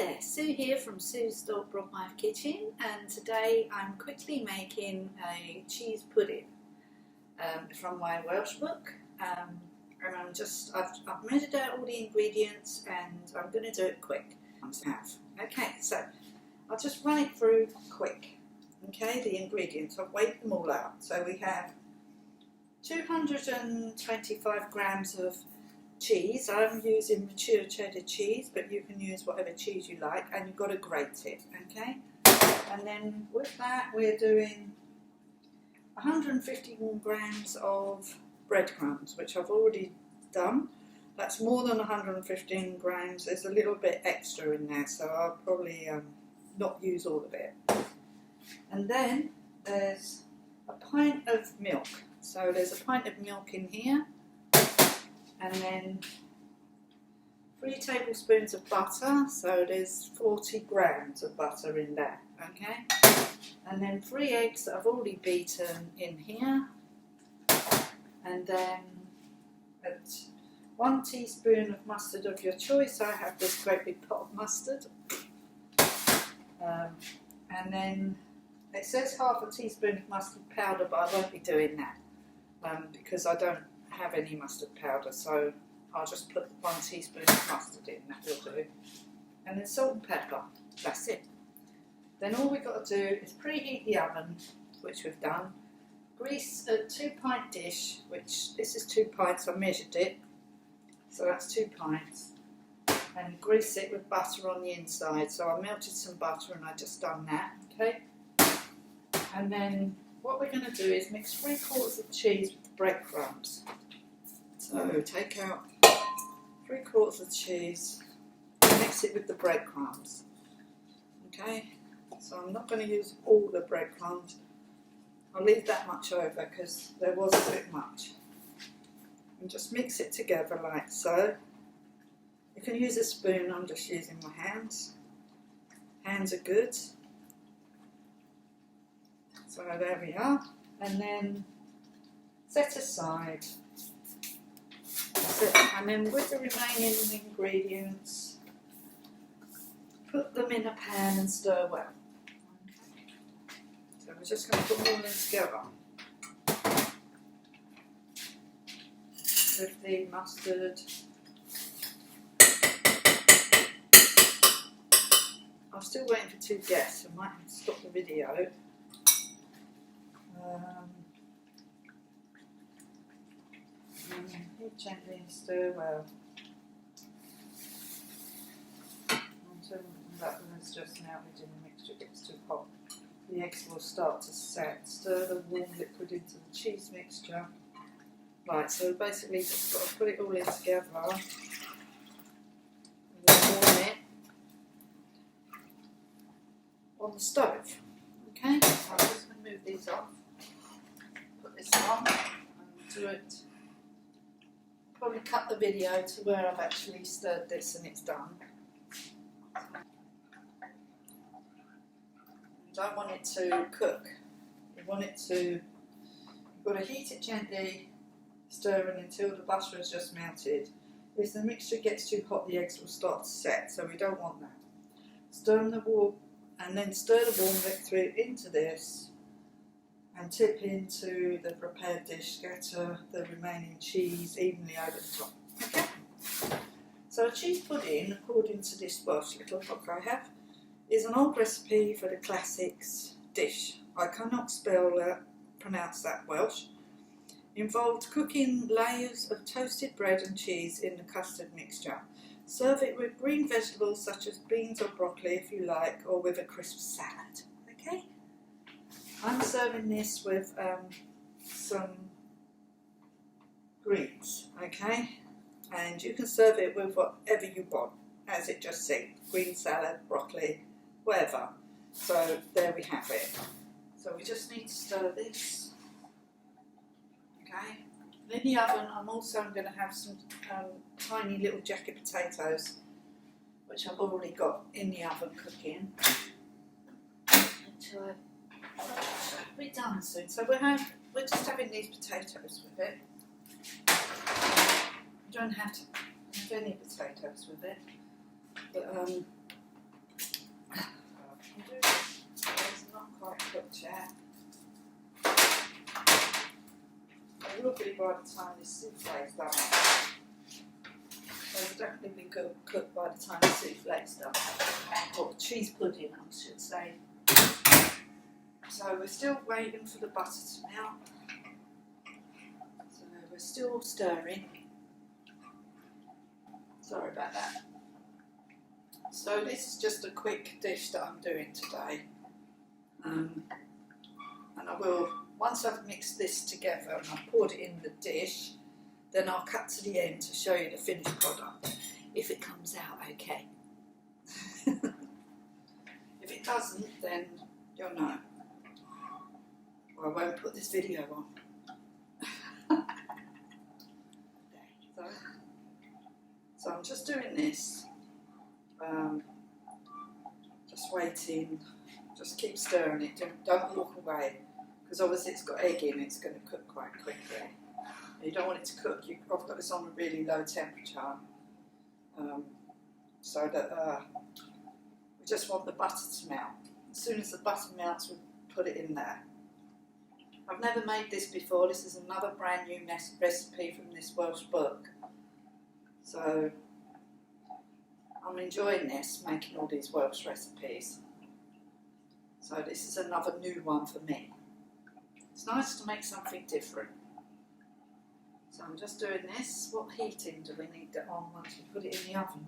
there, Sue here from Sue's Dog Broadmouth Kitchen, and today I'm quickly making a cheese pudding from my Welsh book. And I've measured out all the ingredients and I'm going to do it quick. Okay, so I'll just run it through quick. Okay, the ingredients, I've weighed them all out. So we have 225 grams of cheese. I'm using mature cheddar cheese, but you can use whatever cheese you like, and you've got to grate it, okay? And then with that we're doing 151 grams of breadcrumbs, which I've already done. That's more than 115 grams. There's a little bit extra in there, so I'll probably not use all of it. And then there's a pint of milk. So there's a pint of milk in here. And then 3 tablespoons of butter, so there's 40 grams of butter in there, okay? And then 3 eggs that I've already beaten in here. And then 1 teaspoon of mustard of your choice. I have this great big pot of mustard. And then it says half a teaspoon of mustard powder, but I won't be doing that because I don't have any mustard powder, so I'll just put 1 teaspoon of mustard in, that will do. And then salt and pepper, that's it. Then all we've got to do is preheat the oven, which we've done. Grease a 2-pint dish, which this is 2 pints, I measured it, so that's 2 pints. And grease it with butter on the inside, so I melted some butter and I just done that, okay? And then what we're going to do is mix 3/4 of cheese with the breadcrumbs. So take out 3/4 of cheese, mix it with the breadcrumbs. Okay, so I'm not going to use all the breadcrumbs. I'll leave that much over because there was a bit much. And just mix it together like so. You can use a spoon, I'm just using my hands. Hands are good. So there we are. And then set aside. And then with the remaining ingredients, put them in a pan and stir well. Okay. So we're just going to put them all in together. With the mustard. I'm still waiting for 2 guests, I might have to stop the video. Gently stir well. Until that was just now we did the mixture gets too hot. The eggs will start to set. Stir the warm liquid into the cheese mixture. Right, so basically just got to put it all in together and then warm it on the stove. Okay, so I'm just going to move these off. Put this on and do it. Probably cut the video to where I've actually stirred this and it's done. You don't want it to cook. You want it to, you've got to heat it gently, stirring until the butter has just melted. If the mixture gets too hot, the eggs will start to set, so we don't want that. Stir the warm, and then stir the warm liquid into this. And tip into the prepared dish, scatter the remaining cheese evenly over the top. Okay? So a cheese pudding, according to this Welsh little book I have, is an old recipe for the classics dish. I cannot pronounce that Welsh. Involved cooking layers of toasted bread and cheese in the custard mixture. Serve it with green vegetables such as beans or broccoli if you like, or with a crisp salad. Okay? I'm serving this with some greens, okay? And you can serve it with whatever you want, as it just said, green salad, broccoli, whatever. So there we have it. So we just need to stir this, okay? In the oven, I'm also going to have some tiny little jacket potatoes, which I've already got in the oven cooking. Until we're done soon. So we're just having these potatoes with it. You don't have to have any potatoes with it, but do this. It's not quite cooked yet. It will be by the time this souffle is done. It will definitely be cooked by the time the souffle is done. Or cheese pudding, I should say. So we're still waiting for the butter to melt. So we're still stirring. Sorry about that. So this is just a quick dish that I'm doing today. And I will, once I've mixed this together and I've poured it in the dish, then I'll cut to the end to show you the finished product, if it comes out okay. If it doesn't, then you'll know. Or I won't put this video on. So I'm just doing this, just waiting, just keep stirring it, don't walk away, because obviously it's got egg in it, it's going to cook quite quickly. You don't want it to cook, I've got this on a really low temperature, so that we just want the butter to melt. As soon as the butter melts, we put it in there. I've never made this before, this is another brand new recipe from this Welsh book. So I'm enjoying this, making all these Welsh recipes. So this is another new one for me. It's nice to make something different. So I'm just doing this. What heating do we need it on once we put it in the oven?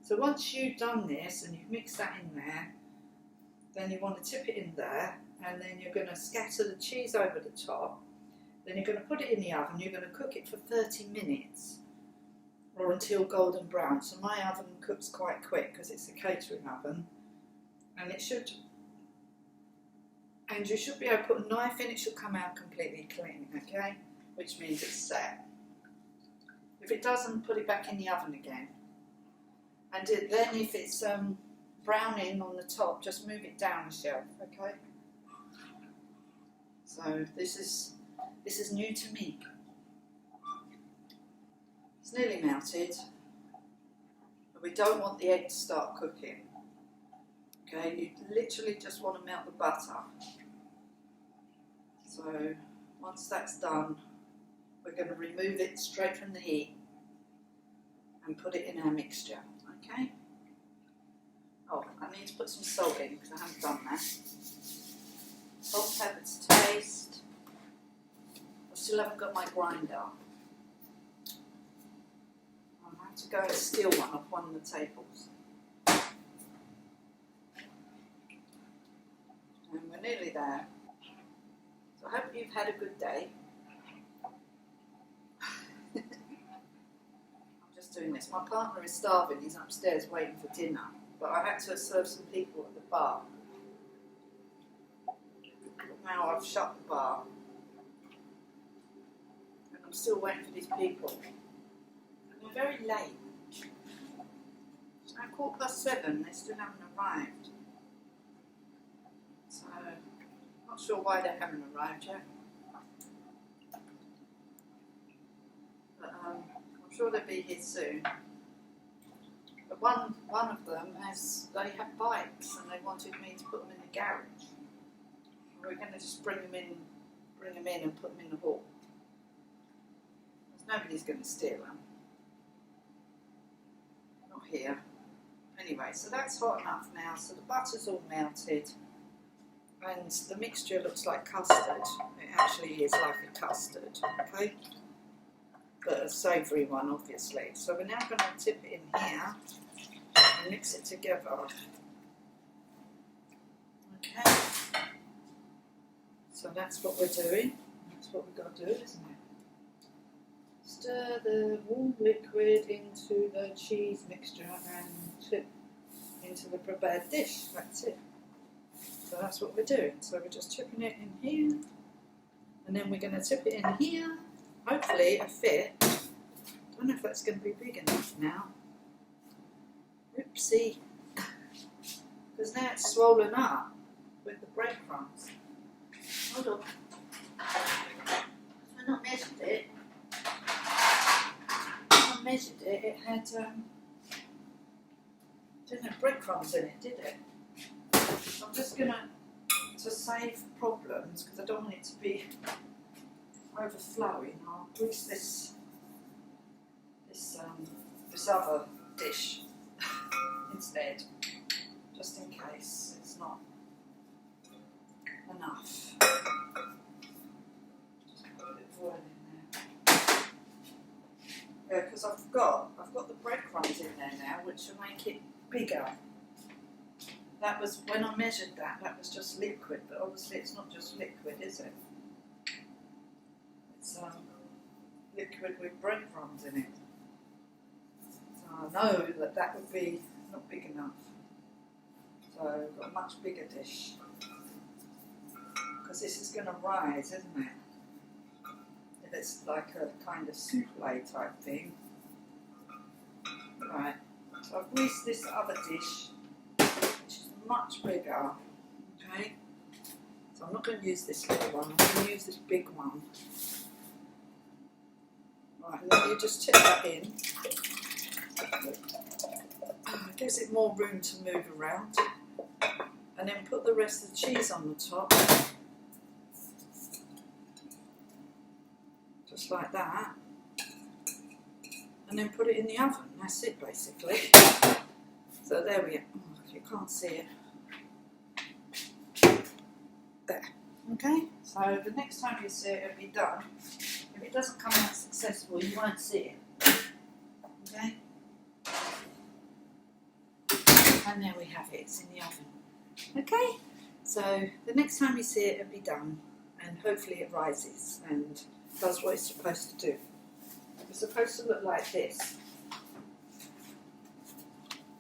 So once you've done this and you've mixed that in there, then you want to tip it in there, and then you're going to scatter the cheese over the top. Then you're going to put it in the oven. You're going to cook it for 30 minutes. Or until golden brown. So my oven cooks quite quick because it's a catering oven, and you should be able to put a knife in, it should come out completely clean, okay? Which means it's set. If it doesn't, put it back in the oven again. And then if it's browning on the top, just move it down a shelf, okay? So this is new to me. It's nearly melted, but we don't want the egg to start cooking. Okay, you literally just want to melt the butter. So once that's done, we're going to remove it straight from the heat and put it in our mixture. Okay. Oh, I need to put some salt in because I haven't done that. Salt, pepper to taste. I still haven't got my grinder. To go and steal one off one of the tables. And we're nearly there. So I hope you've had a good day. I'm just doing this. My partner is starving, he's upstairs waiting for dinner, but I had to serve some people at the bar. Now I've shut the bar and I'm still waiting for these people. Very late. It's now 7:15, they still haven't arrived. So, not sure why they haven't arrived yet. But I'm sure they'll be here soon. But one of them they have bikes and they wanted me to put them in the garage. And we're going to just bring them in and put them in the hall. Because nobody's going to steal them. Here. Anyway, so that's hot enough now, so the butter's all melted and the mixture looks like custard. It actually is like a custard, okay? But a savoury one, obviously. So we're now going to tip it in here and mix it together. Okay. So that's what we're doing. That's what we've got to do, isn't it? Stir the warm liquid into the cheese mixture and tip into the prepared dish. That's it. So that's what we're doing. So we're just tipping it in here, and then we're going to tip it in here. Hopefully a fit. Don't know if that's going to be big enough now. Oopsie. Because now it's swollen up with the breadcrumbs. Hold on. I've not measured it. Measured it, it had didn't have breadcrumbs in it, did it? I'm just going to save problems, because I don't want it to be overflowing, I'll grease this other dish instead, just in case it's not enough. Just put a bit of oil in there. Yeah, because I've got the breadcrumbs in there now, which will make it bigger. That was, when I measured that was just liquid, but obviously it's not just liquid, is it? It's liquid with breadcrumbs in it. So I know that would be not big enough. So I've got a much bigger dish. Because this is going to rise, isn't it? If it's like a kind of souffle type thing. Right, so I've greased this other dish, which is much bigger. Okay, so I'm not going to use this little one, I'm going to use this big one. Right, and then you just tip that in. It gives it more room to move around. And then put the rest of the cheese on the top. Just like that. And then put it in the oven. That's it, basically. So there we go. Oh, you can't see it. There. Okay, so the next time you see it, it'll be done. If it doesn't come out successful, you won't see it. Okay? And there we have it, it's in the oven. Okay, so the next time you see it, it'll be done. And hopefully it rises and does what it's supposed to do. It's supposed to look like this.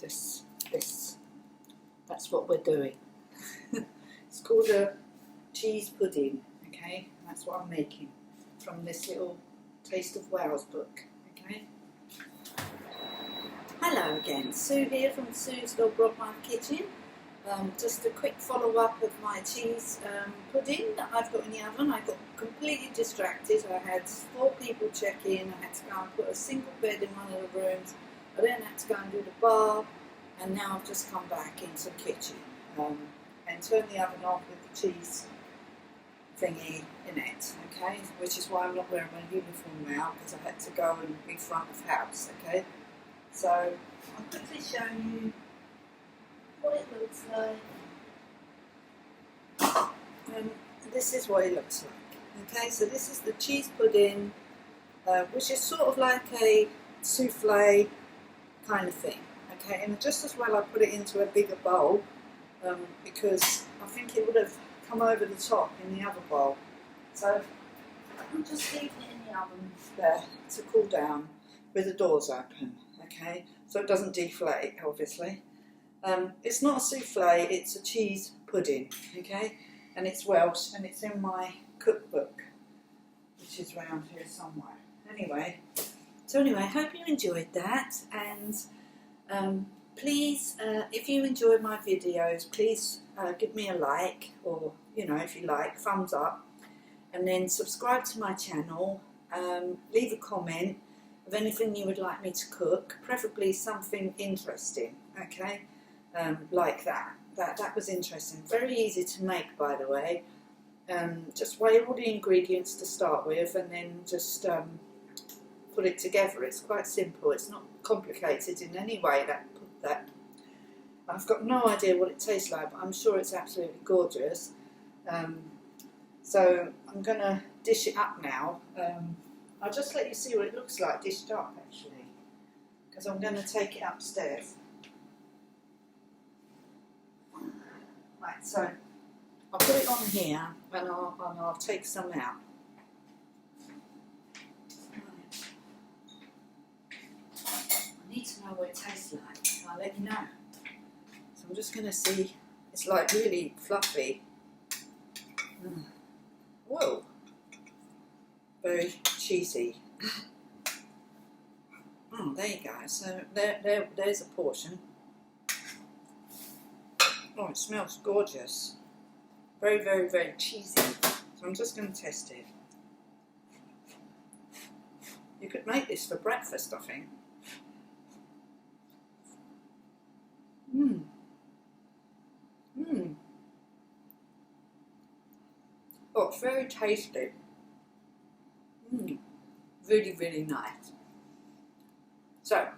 This. That's what we're doing. It's called a cheese pudding, okay? That's what I'm making from this little Taste of Wales book, okay? Hello again, Sue here from Sue's Dog Broadmouth Kitchen. Just a quick follow-up of my cheese pudding that I've got in the oven. I got completely distracted. I had 4 people check in. I had to go and put a single bed in one of the rooms. I then had to go and do the bar, and now I've just come back into the kitchen and turned the oven off with the cheese thingy in it, okay? Which is why I'm not wearing my uniform now, because I had to go and be front of house, okay? So I'll quickly show you what it looks like. This is what it looks like. Okay, so this is the cheese pudding, which is sort of like a souffle kind of thing. Okay, and just as well I put it into a bigger bowl because I think it would have come over the top in the other bowl. So I'm just leaving it in the oven there to cool down with the doors open. Okay, so it doesn't deflate, obviously. It's not a souffle, it's a cheese pudding, okay? And it's Welsh, and it's in my cookbook, which is around here somewhere. Anyway, I hope you enjoyed that, and please, if you enjoy my videos, please give me a like, or, you know, if you like, thumbs up, and then subscribe to my channel, leave a comment of anything you would like me to cook, preferably something interesting, okay? Like that. That was interesting. Very easy to make, by the way. Just weigh all the ingredients to start with, and then just put it together. It's quite simple. It's not complicated in any way. That I've got no idea what it tastes like, but I'm sure it's absolutely gorgeous. So I'm going to dish it up now. I'll just let you see what it looks like dished up, actually, because I'm going to take it upstairs. Right, so I'll put it on here, and I'll take some out. Right. I need to know what it tastes like. I'll let you know. So I'm just going to see. It's like really fluffy. Whoa. Very cheesy. There you go. So there's a portion. Oh, it smells gorgeous. Very, very, very cheesy. So I'm just going to test it. You could make this for breakfast, I think. Oh, it's very tasty. Really, really nice. So,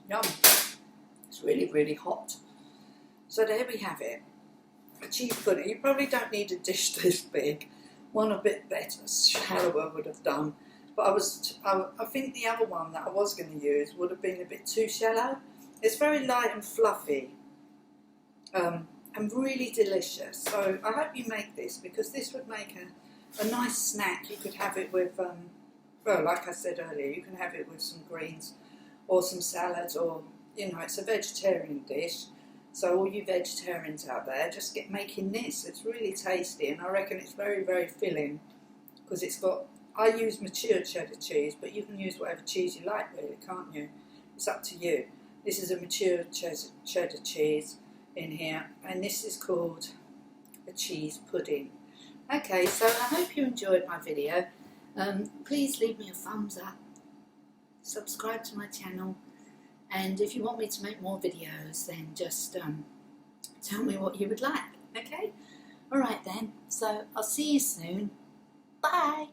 yum. It's really, really hot. So there we have it. A cheese pudding. You probably don't need a dish this big. One a bit better, shallower would have done. But I think the other one that I was going to use would have been a bit too shallow. It's very light and fluffy. And really delicious. So I hope you make this, because this would make a nice snack. You could have it with, well, like I said earlier, you can have it with some greens or some salads, or, you know, it's a vegetarian dish. So all you vegetarians out there, just get making this. It's really tasty, and I reckon it's very, very filling, because it's got, I use mature cheddar cheese, but you can use whatever cheese you like really, can't you? It's up to you. This is a mature cheddar cheese in here, and this is called a cheese pudding. Okay, so I hope you enjoyed my video. Please leave me a thumbs up, subscribe to my channel, and if you want me to make more videos, then just tell me what you would like. Okay, alright then, so I'll see you soon. Bye.